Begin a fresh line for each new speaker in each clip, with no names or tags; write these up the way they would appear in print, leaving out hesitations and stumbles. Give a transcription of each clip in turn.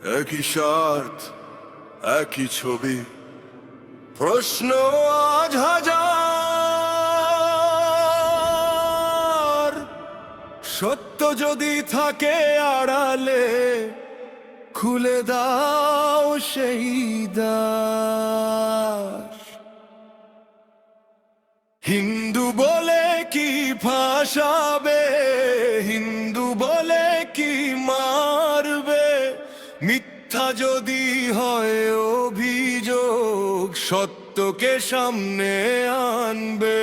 একই স্বার্থ, একই ছবি, প্রশ্ন আজ হাজার। সত্য যদি থাকে আড়ালে, খুলে দাও সেই দ্বার। হিন্দু বলে কি ফাঁসাবে, হিন্দু বলে কি মারবে, মিথ্যা যদি হয় অভিযোগ, সত্যকে সামনে আনবে।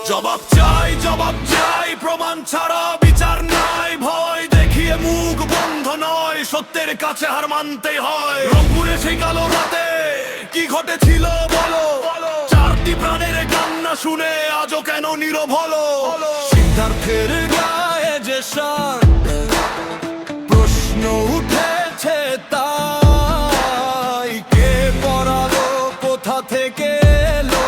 জবাব চাই, জবাব চাই, প্রমাণ ছাড়া বিচার নাই। ভয় দেখিয়ে মুখ বন্ধ নয়, সত্যের কাছে হার মানতেই হয়। রংপুরে সেই কালো রাতে কি ঘটেছিল বলো, চারটি প্রাণের কান্না শুনে আজও কেন নীরব হলো? সিদ্ধার্থের গায়ে যে শান, প্রশ্ন উঠেছে তাই। কে পড়ালো, কোথা থেকে এলো,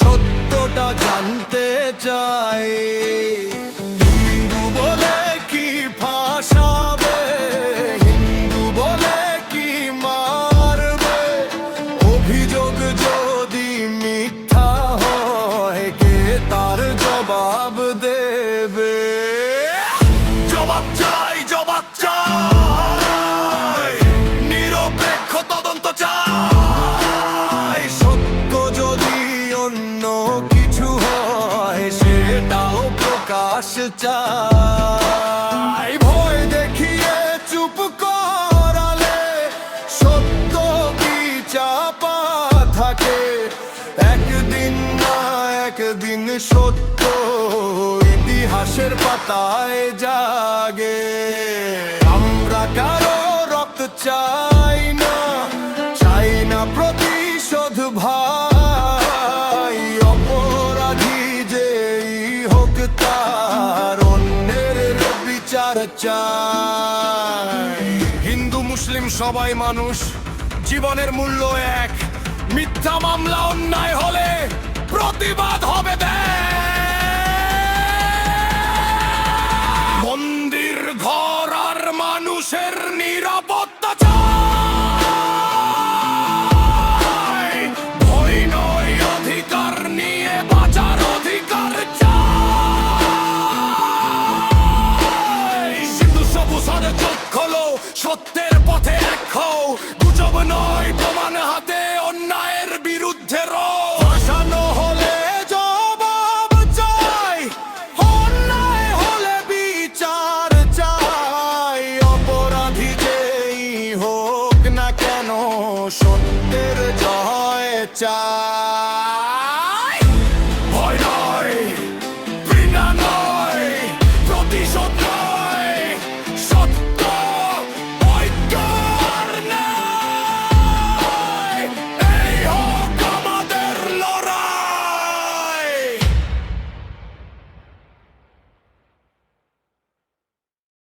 সত্যটা জানতে চাই। হিন্দু বলে কি ফাঁসাবে, হিন্দু বলে কি মারবে, অভিযোগ যদি মিথ্যা হয়, কে তার জবাব দেবে? জবাব চাই, জবাব চাই, নিরপেক্ষ তদন্ত চাই। সত্য যদি অন্য কিছু হয়, সেটাও প্রকাশ চাই। ভয় দেখিয়ে চুপ করালে সত্য কি চাপা থাকে? একদিন না একদিন সত্য ইতিহাসের পাতায় জাগে। আমরা কারো রক্ত চাই না, চাই না প্রতিশোধ ভাই। অপরাধী যেই হোক তার অন্যের বিচার চাই। হিন্দু মুসলিম সবাই মানুষ, জীবনের মূল্য এক। মিথ্যা মামলা অন্যায় হলে প্রতিবাদ হবে মন্দির ঘর আর মানুষের নিরাপত্তা চাই। ভয় নয়, অধিকার নিয়ে বাঁচার অধিকার চাই। সিন্ধু সবুজ হাতে চোখ খোলো, সত্যের পথে এক হও। গুজব নয়, প্রমাণ হাতে অন্যায়ের বিরুদ্ধে রও। ফাঁসানো হলে জবাব চাই, অন্যায় হলে বিচার চাই। অপরাধী যেই হোক না কেন, সত্যের জয় চাই।